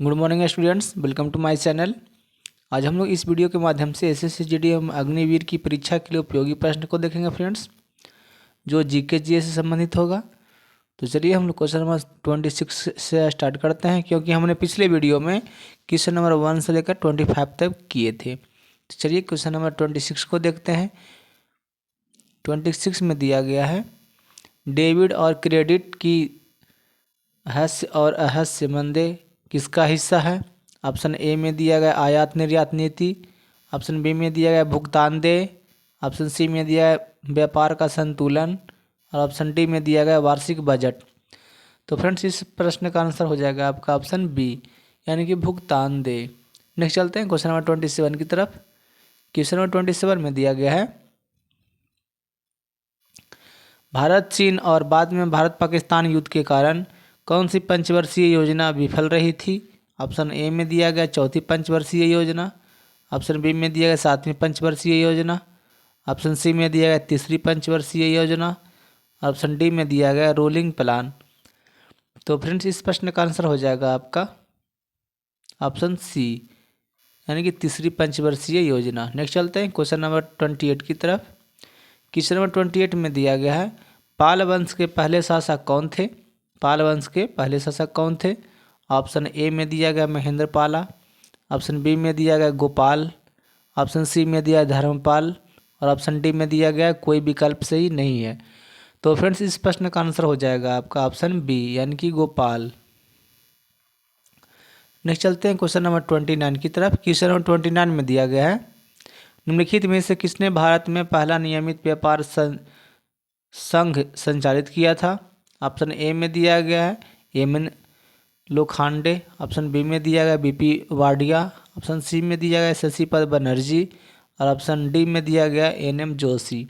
Good morning students, welcome to my channel. आज हम लोग इस वीडियो के माध्यम से एसएससी जीडी एवं अग्निवीर की परीक्षा के लिए उपयोगी प्रश्न को देखेंगे फ्रेंड्स, जो जीके जीएस से संबंधित होगा। तो चलिए हम लोग क्वेश्चन नंबर 26 से स्टार्ट करते हैं, क्योंकि हमने पिछले वीडियो में क्वेश्चन नंबर 1 से लेकर 25 तक किए थे। तो चलिए क्वेश्चन नंबर 26 को देखते हैं। 26 में दिया गया है, डेबिट और क्रेडिट की हास्य और अहास्य मंदे किसका हिस्सा है। ऑप्शन ए में दिया गया आयात निर्यात नीति, ऑप्शन बी में दिया गया भुगतान देय, ऑप्शन सी में दिया है व्यापार का संतुलन और ऑप्शन डी में दिया गया वार्षिक बजट। तो फ्रेंड्स इस प्रश्न का आंसर हो जाएगा आपका ऑप्शन बी, यानी कि भुगतान देय। नेक्स्ट चलते हैं क्वेश्चन नंबर 27 की तरफ। क्वेश्चन नंबर 27 में दिया गया है, भारत चीन और बाद में भारत पाकिस्तान युद्ध के कारण कौन सी पंचवर्षीय योजना विफल रही थी। ऑप्शन ए में दिया गया चौथी पंचवर्षीय योजना, ऑप्शन बी में दिया गया सातवीं पंचवर्षीय योजना, ऑप्शन सी में दिया गया तीसरी पंचवर्षीय योजना, ऑप्शन डी में दिया गया रोलिंग प्लान। तो फ्रेंड्स इस प्रश्न का आंसर हो जाएगा आपका ऑप्शन सी, यानी कि तीसरी पंचवर्षीय योजना। नेक्स्ट चलते हैं क्वेश्चन नंबर 28 की तरफ। क्वेश्चन नंबर 28 में दिया गया है, पाल वंश के पहले शासक कौन थे। पाल वंश के पहले शासक कौन थे। ऑप्शन ए में दिया गया महेंद्र पाला, ऑप्शन बी में दिया गया गोपाल, ऑप्शन सी में दिया धर्मपाल और ऑप्शन डी में दिया गया कोई विकल्प सही नहीं है। तो फ्रेंड्स इस प्रश्न का आंसर हो जाएगा आपका ऑप्शन बी, यानी कि गोपाल। नेक्स्ट चलते हैं क्वेश्चन नंबर 29 की तरफ। क्वेश्चन नंबर 29 में दिया गया है, निम्नलिखित में से किसने भारत में पहला नियमित व्यापार संघ संचालित किया था। ऑप्शन ए में दिया गया है एमएन लोखंडे, ऑप्शन बी में दिया गया बीपी वाडिया, ऑप्शन सी में दिया गया शशिपद बनर्जी और ऑप्शन डी में दिया गया एनएम जोशी।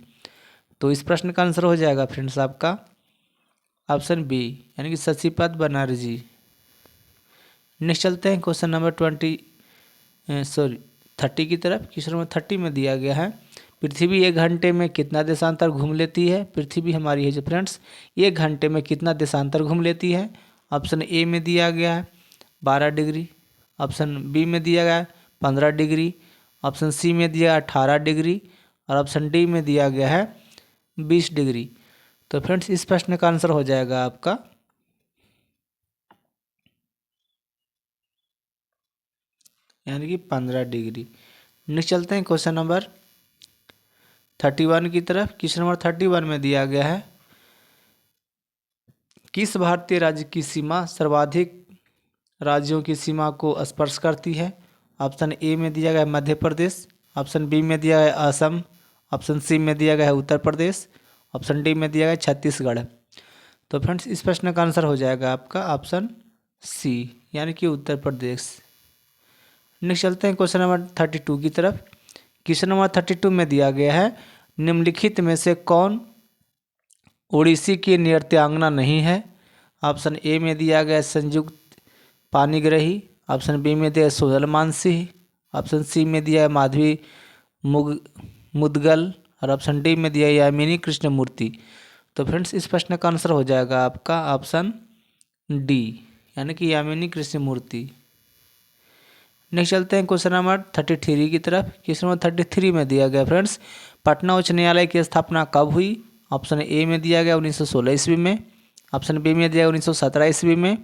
तो इस प्रश्न का आंसर हो जाएगा फ्रेंड्स आपका ऑप्शन बी, यानी कि शशिपद बनर्जी। नेक्स्ट चलते हैं क्वेश्चन नंबर 30 की तरफ। क्वेश्चन नंबर 30 में दिया गया है, पृथ्वी 1 घंटे में कितना देशांतर घूम लेती है। पृथ्वी हमारी है जो फ्रेंड्स 1 घंटे में कितना देशांतर घूम लेती है। ऑप्शन ए में दिया गया है 12 डिग्री, ऑप्शन बी में दिया गया है 15 डिग्री, ऑप्शन सी में दिया है 18 डिग्री और ऑप्शन डी में दिया गया है 20 डिग्री। तो फ्रेंड्स इस प्रश्न का आंसर हो जाएगा आपका यानी कि 15 डिग्री। नेक्स्ट चलते हैं क्वेश्चन नंबर 31 की तरफ। क्वेश्चन नंबर 31 में दिया गया है, किस भारतीय राज्य की सीमा सर्वाधिक राज्यों की सीमा को स्पर्श करती है। ऑप्शन ए में दिया गया है मध्य प्रदेश, ऑप्शन बी में दिया गया है असम, ऑप्शन सी में दिया गया है उत्तर प्रदेश, ऑप्शन डी में दिया गया है छत्तीसगढ़। तो फ्रेंड्स इस प्रश्न का आंसर हो जाएगा आपका ऑप्शन सी, यानी कि उत्तर प्रदेश। नेक्स्ट चलते हैं क्वेश्चन नंबर 32 की तरफ। क्वेश्चन नंबर 32 में दिया गया है, निम्नलिखित में से कौन ओडिसी की नृत्यांगना नहीं है। ऑप्शन ए में दिया गया संयुक्त पानीग्रही, ऑप्शन बी में दिया सोनल मानसिंह, ऑप्शन सी में दिया है माधवी मुदगल और ऑप्शन डी में दिया है यामिनी कृष्णमूर्ति। तो फ्रेंड्स इस प्रश्न का आंसर हो जाएगा आपका ऑप्शन डी, यानी कि यामिनी कृष्णमूर्ति। नेक्स्ट चलते हैं क्वेश्चन नंबर 33 की तरफ। क्वेश्चन नंबर 33 में दिया गया फ्रेंड्स, पटना उच्च न्यायालय की स्थापना कब हुई। ऑप्शन ए में दिया गया 1916 ईस्वी में, ऑप्शन बी में दिया गया 1917 ईस्वी में,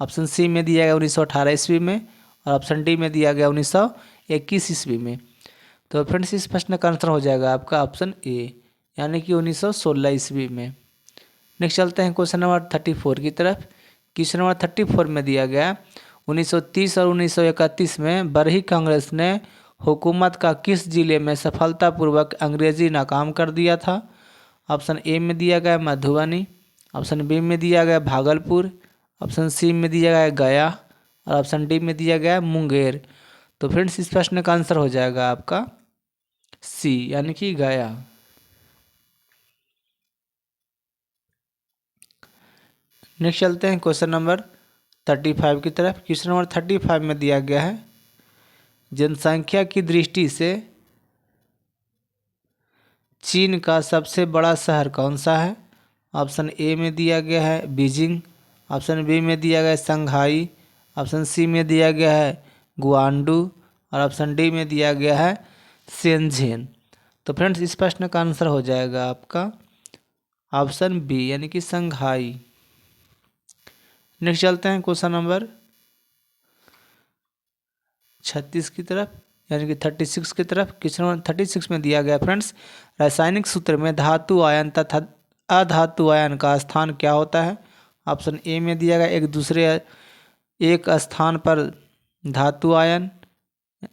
ऑप्शन सी में दिया गया 1918 ईस्वी में और ऑप्शन डी में दिया गया 1921 ईस्वी में। तो फ्रेंड्स इस प्रश्न का आंसर हो जाएगा आपका ऑप्शन ए, यानी कि 1916 ईस्वी में। नेक्स्ट चलते हैं क्वेश्चन नंबर 34 की तरफ। क्वेश्चन नंबर 34 में दिया गया, 1930 और 1931 में बरही कांग्रेस ने हुकूमत का किस जिले में सफलतापूर्वक अंग्रेजी नाकाम कर दिया था। ऑप्शन ए में दिया गया मधुबनी, ऑप्शन बी में दिया गया भागलपुर, ऑप्शन सी में दिया गया गया और ऑप्शन डी में दिया गया मुंगेर। तो फ्रेंड्स इस प्रश्न का आंसर हो जाएगा आपका सी, यानी कि गया। नेक्स्ट चलते हैं क्वेश्चन नंबर 35 की तरफ। क्वेश्चन नंबर 35 में दिया गया है, जनसंख्या की दृष्टि से चीन का सबसे बड़ा शहर कौन सा है। ऑप्शन ए में दिया गया है बीजिंग, ऑप्शन बी में दिया गया है शंघाई, ऑप्शन सी में दिया गया है ग्वांडू और ऑप्शन डी में दिया गया है शेनझेन। तो फ्रेंड्स इस प्रश्न का आंसर हो जाएगा आपका ऑप्शन बी यानी कि संघाई। नेक्स्ट चलते हैं क्वेश्चन नंबर 36 की तरफ यानी कि 36 की तरफ। क्वेश्चन नंबर 36 में दिया गया फ्रेंड्स, रासायनिक सूत्र में धातु आयन तथा अधातु आयन का स्थान क्या होता है। ऑप्शन ए में दिया गया एक स्थान पर धातु आयन,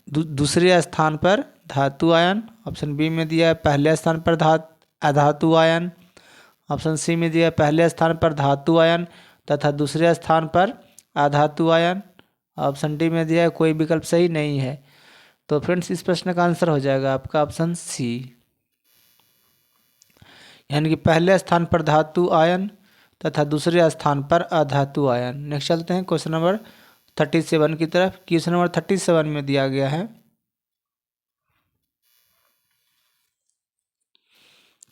दूसरे स्थान पर धातु आयन। ऑप्शन बी में दिया है पहले स्थान पर अधातु आयन। ऑप्शन सी में दिया है पहले स्थान पर धातु आयन तथा दूसरे स्थान पर अधातु आयन। ऑप्शन डी में दिया है कोई विकल्प सही नहीं है। तो फ्रेंड्स इस प्रश्न का आंसर हो जाएगा आपका ऑप्शन सी, यानी कि पहले स्थान पर धातु आयन तथा दूसरे स्थान पर अधातु आयन। नेक्स्ट चलते हैं क्वेश्चन नंबर 37 की तरफ। क्वेश्चन नंबर 37 में दिया गया है,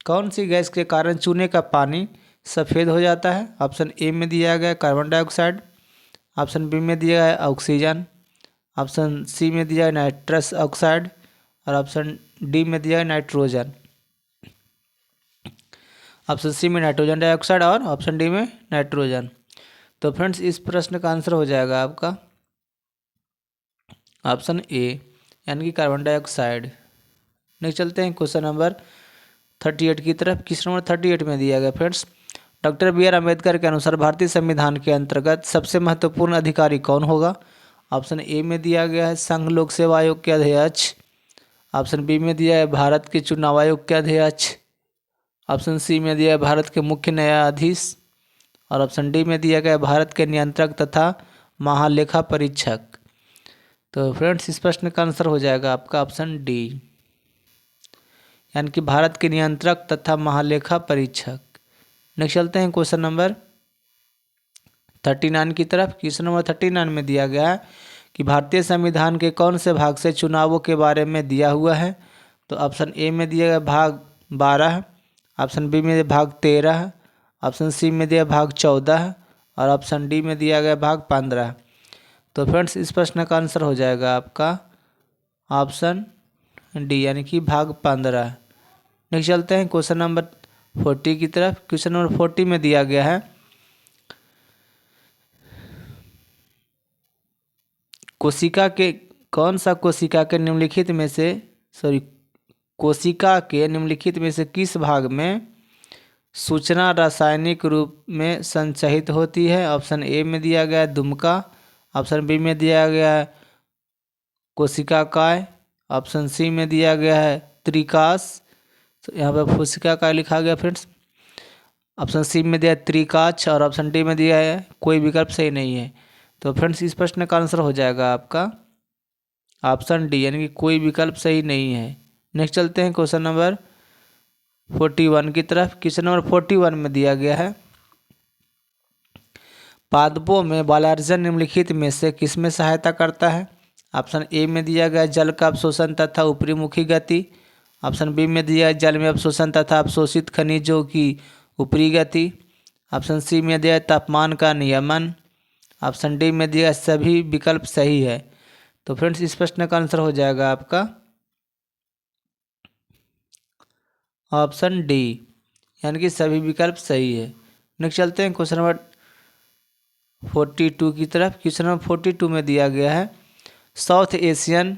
कौन सी गैस के कारण चूने का पानी सफ़ेद हो जाता है। ऑप्शन ए में दिया गया कार्बन डाइऑक्साइड। ऑप्शन बी में दिया है ऑक्सीजन। ऑप्शन सी में दिया है नाइट्रस ऑक्साइड और ऑप्शन डी में दिया है नाइट्रोजन। ऑप्शन सी में नाइट्रोजन डाइऑक्साइड और ऑप्शन डी में नाइट्रोजन। तो फ्रेंड्स इस प्रश्न का आंसर हो जाएगा आपका ऑप्शन ए यानी कि कार्बन डाइऑक्साइड। नेक्स्ट चलते हैं क्वेश्चन नंबर 38 की तरफ। क्वेश्चन नंबर 38 में दिया गया friends, doctor B R Ambedkar के अनुसार भारतीय संविधान के अंतर्गत सबसे महत्वपूर्ण अधिकारी कौन होगा। ऑप्शन ए में दिया गया है संघ लोक सेवा आयोग के अध्यक्ष। ऑप्शन बी में दिया है भारत के चुनाव आयोग के अध्यक्ष। ऑप्शन सी में दिया है भारत के मुख्य न्यायाधीश और ऑप्शन डी में दिया गया है भारत के नियंत्रक तथा महालेखा परीक्षक। तो फ्रेंड्स इस प्रश्न का आंसर हो जाएगा आपका ऑप्शन डी, यानी कि भारत के नियंत्रक तथा महालेखा परीक्षक। नेक्स्ट चलते हैं क्वेश्चन नंबर 39 की तरफ। क्वेश्चन नंबर 39 में दिया गया है कि भारतीय संविधान के कौन से भाग से चुनावों के बारे में दिया हुआ है। तो ऑप्शन ए में दिया गया भाग 12, ऑप्शन बी में भाग 13, ऑप्शन सी में दिया भाग 14 और ऑप्शन डी में दिया गया भाग 15। तो फ्रेंड्स इस प्रश्न का आंसर हो जाएगा आपका ऑप्शन डी, यानी कि भाग 15। नेक्स्ट चलते हैं क्वेश्चन नंबर 40 की तरफ। क्वेश्चन नंबर 40 में दिया गया है, कोशिका के निम्नलिखित में से किस भाग में सूचना रासायनिक रूप में संचयित होती है। ऑप्शन ए में दिया गया है दुमका। ऑप्शन बी में दिया गया है कोशिका काय। ऑप्शन सी में दिया गया है त्रिकाश। तो यहाँ पर कोशिका काय लिखा गया फ्रेंड्स। ऑप्शन सी में दिया है त्रिकाछ और ऑप्शन डी में दिया है कोई विकल्प सही नहीं है। तो फ्रेंड्स इस प्रश्न का आंसर हो जाएगा आपका ऑप्शन डी, यानी कि कोई विकल्प सही नहीं है। नेक्स्ट चलते हैं क्वेश्चन नंबर 41 की तरफ। क्वेश्चन नंबर 41 में दिया गया है, पादपों में बालार्जन निम्नलिखित में से किसमें सहायता करता है। ऑप्शन ए में दिया गया जल का अवशोषण तथा ऊपरी मुखी गति। ऑप्शन बी में दिया जल में अवशोषण तथा अवशोषित खनिजों की ऊपरी गति। ऑप्शन सी में दिया तापमान का नियमन। ऑप्शन डी में दिया सभी विकल्प सही है। तो फ्रेंड्स इस प्रश्न का आंसर हो जाएगा आपका ऑप्शन डी, यानी कि सभी विकल्प सही है। नेक्स्ट चलते हैं क्वेश्चन नंबर 42 की तरफ। क्वेश्चन नंबर 42 में दिया गया है, South Asian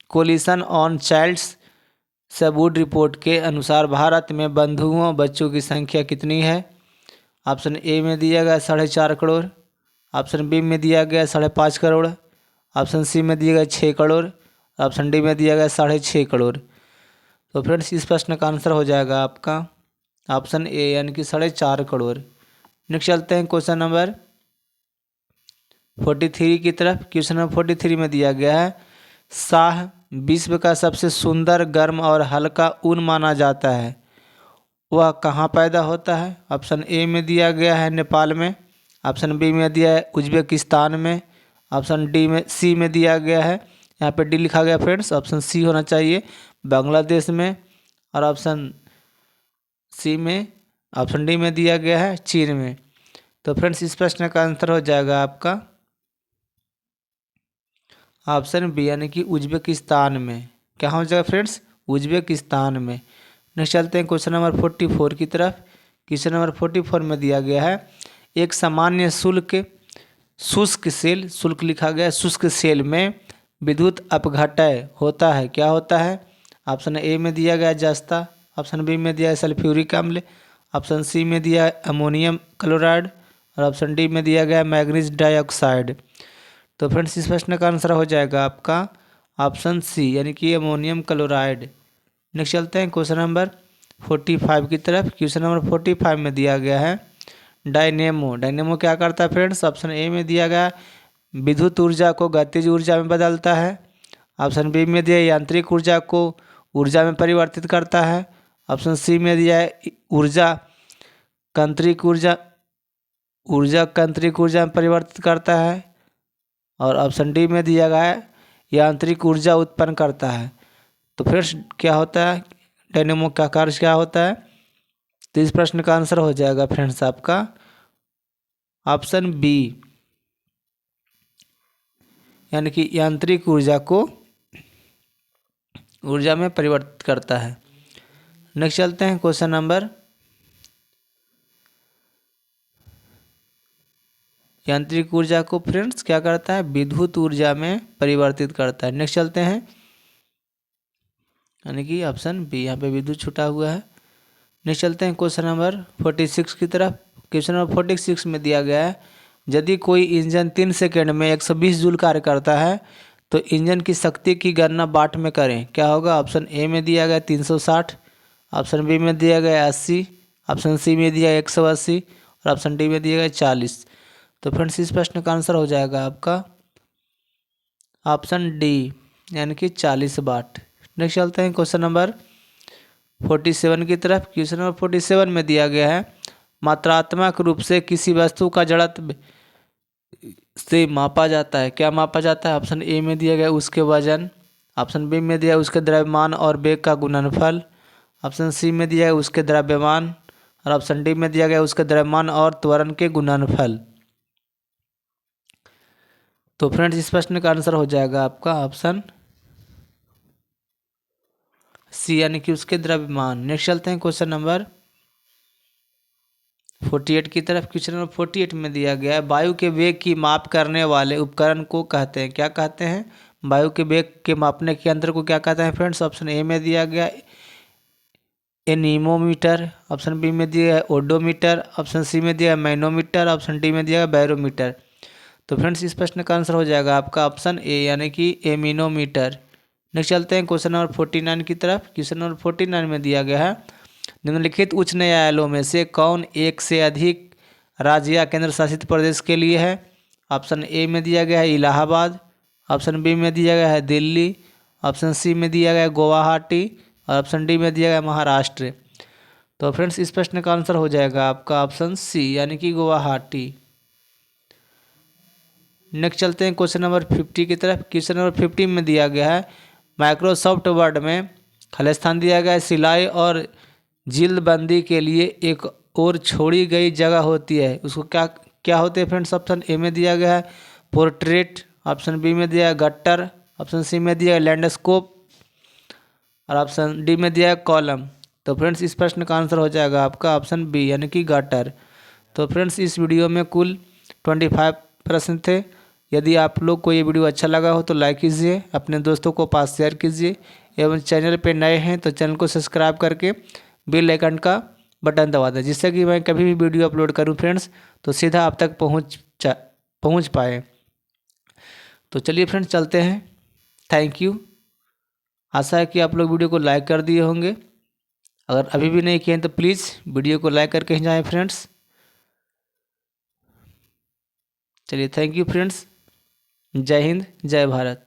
coalition on child's सबूड रिपोर्ट के अनुसार भारत में बंधुओं बच्चों की संख्या कितनी है। ऑप्शन ए में दिया गया 4.5 करोड़। ऑप्शन बी में दिया गया 5.5 करोड़। ऑप्शन सी में दिया गया 6 करोड़। ऑप्शन डी में दिया गया 6.5 करोड़। तो फ्रेंड्स इस प्रश्न का आंसर हो जाएगा आपका ऑप्शन ए, यानी कि 4.5 करोड़। नेक्स्ट चलते हैं क्वेश्चन नंबर 43 की तरफ। क्वेश्चन नंबर 43 में दिया गया है, शाह विश्व का सबसे सुंदर, गर्म और हल्का ऊन माना जाता है, वह कहाँ पैदा होता है। ऑप्शन ए में दिया गया है नेपाल में। ऑप्शन बी में दिया है उज्बेकिस्तान में। ऑप्शन सी में दिया गया है, यहाँ पे डी लिखा गया फ्रेंड्स, ऑप्शन सी होना चाहिए, बांग्लादेश में। और ऑप्शन डी में दिया गया है चीन में। तो फ्रेंड्स इस प्रश्न का आंसर हो जाएगा आपका ऑप्शन बी यानी कि उज्बेकिस्तान में। क्या हो जाएगा फ्रेंड्स? उज्बेकिस्तान में। नेक्स्ट चलते हैं क्वेश्चन नंबर 44 की तरफ। क्वेश्चन नंबर 44 में दिया गया है एक सामान्य शुष्क सेल, शुल्क लिखा गया है, शुष्क सेल में विद्युत अपघटय होता है। क्या होता है? ऑप्शन ए में दिया गया है जस्ता, ऑप्शन बी में दिया है सल्फ्यूरिक अम्ल, ऑप्शन सी में दिया है अमोनियम क्लोराइड और ऑप्शन डी में दिया गया है मैग्नीज डाइऑक्साइड। तो फ्रेंड्स इस प्रश्न का आंसर हो जाएगा आपका ऑप्शन सी यानी कि अमोनियम क्लोराइड। नेक्स्ट चलते हैं क्वेश्चन नंबर 45 की तरफ। क्वेश्चन नंबर 45 में दिया गया है डायनेमो। डायनेमो क्या करता है फ्रेंड्स? ऑप्शन ए में दिया गया विद्युत ऊर्जा को गतिज ऊर्जा में बदलता है, ऑप्शन बी में दिया यांत्रिक ऊर्जा को ऊर्जा में परिवर्तित करता है, ऑप्शन सी में दिया है कंत्रिक ऊर्जा में परिवर्तित करता है और ऑप्शन डी में दिया गया है यांत्रिक ऊर्जा उत्पन्न करता है। तो फ्रेंड्स क्या होता है? डायनेमो का कार्य क्या होता है? तो इस प्रश्न का आंसर हो जाएगा फ्रेंड्स आपका ऑप्शन बी यानी कि यांत्रिक ऊर्जा को ऊर्जा में परिवर्तित करता है। नेक्स्ट चलते हैं क्वेश्चन नंबर यांत्रिक ऊर्जा को फ्रेंड्स क्या करता है? विद्युत ऊर्जा में परिवर्तित करता है। नेक्स्ट चलते हैं यानी कि ऑप्शन बी, यहाँ पे विद्युत छूटा हुआ है। नेक्स्ट चलते हैं क्वेश्चन नंबर 46 की तरफ। क्वेश्चन नंबर 46 में दिया गया है यदि कोई इंजन 3 सेकेंड में 120 जूल कार्य करता है तो इंजन की शक्ति की गणना वाट में करें। क्या होगा? ऑप्शन ए में दिया गया 360, ऑप्शन बी में दिया गया 80, ऑप्शन सी में दिया 180 और ऑप्शन डी में दिया गया 40। तो फ्रेंड्स इस प्रश्न का आंसर हो जाएगा आपका ऑप्शन डी यानी कि 40 वाट। नेक्स्ट चलते हैं क्वेश्चन नंबर 47 की तरफ। क्वेश्चन नंबर 47 में दिया गया है मात्रात्मक रूप से किसी वस्तु का जड़त्व से मापा जाता है। क्या मापा जाता है? ऑप्शन ए में दिया गया उसके वजन, ऑप्शन बी में दिया उसके द्रव्यमान और वेग का गुणनफल, ऑप्शन सी में दिया है उसके द्रव्यमान और ऑप्शन डी में दिया गया उसके द्रव्यमान और त्वरण के गुणनफल। तो फ्रेंड्स इस प्रश्न का आंसर हो जाएगा आपका ऑप्शन सी यानी कि उसके द्रव्यमान। नेक्स्ट चलते हैं क्वेश्चन नंबर 48 की तरफ। क्वेश्चन नंबर 48 में दिया गया है वायु के वेग की माप करने वाले उपकरण को कहते हैं। क्या कहते हैं? वायु के वेग के मापने के यंत्र को क्या कहते हैं फ्रेंड्स? ऑप्शन ए में दिया गया एनीमोमीटर, ऑप्शन बी में दिया है ओडोमीटर, ऑप्शन सी में दिया है मैनोमीटर, ऑप्शन डी में दिया है बैरोमीटर। तो फ्रेंड्स इस प्रश्न का आंसर हो जाएगा आपका ऑप्शन ए यानी कि एमिनोमीटर। नेक्स्ट चलते हैं क्वेश्चन नंबर 49 की तरफ। क्वेश्चन नंबर 49 में दिया गया है निम्नलिखित उच्च न्यायालयों में से कौन एक से अधिक राज्य या केंद्र शासित प्रदेश के लिए है? ऑप्शन ए में दिया गया है इलाहाबाद, ऑप्शन बी में दिया गया है दिल्ली, ऑप्शन सी में दिया गया है गुवाहाटी और ऑप्शन डी में दिया गया महाराष्ट्र। तो फ्रेंड्स इस प्रश्न का आंसर हो जाएगा आपका ऑप्शन सी यानी कि गुवाहाटी। नेक्स्ट चलते हैं क्वेश्चन नंबर 50 की तरफ। क्वेश्चन नंबर 50 में दिया गया है माइक्रोसॉफ्ट वर्ड में खालिस्तान दिया गया है सिलाई और जिल्दबंदी के लिए एक और छोड़ी गई जगह होती है, उसको क्या क्या होते हैं फ्रेंड्स? ऑप्शन ए में दिया गया है पोर्ट्रेट, ऑप्शन बी में दिया है गट्टर, ऑप्शन सी में दिया है लैंडस्केप और ऑप्शन डी में दिया है कॉलम। तो फ्रेंड्स इस प्रश्न का आंसर हो जाएगा आपका ऑप्शन बी यानी कि गटर। तो फ्रेंड्स इस वीडियो में कुल 25 प्रश्न थे। यदि आप लोग को ये वीडियो अच्छा लगा हो तो लाइक कीजिए, अपने दोस्तों को पास शेयर कीजिए एवं चैनल पे नए हैं तो चैनल को सब्सक्राइब करके बेल आइकन का बटन दबा दें जिससे कि मैं कभी भी वीडियो अपलोड करूं फ्रेंड्स तो सीधा आप तक पहुंच पाए। तो चलिए फ्रेंड्स चलते हैं। Thank you. आशा है कि आप लोग वीडियो को लाइक कर दिए होंगे। अगर अभी भी नहीं किए हैं तो प्लीज़ वीडियो को लाइक करके ही जाएँ फ्रेंड्स। चलिए थैंक यू फ्रेंड्स। जय हिंद, जय भारत।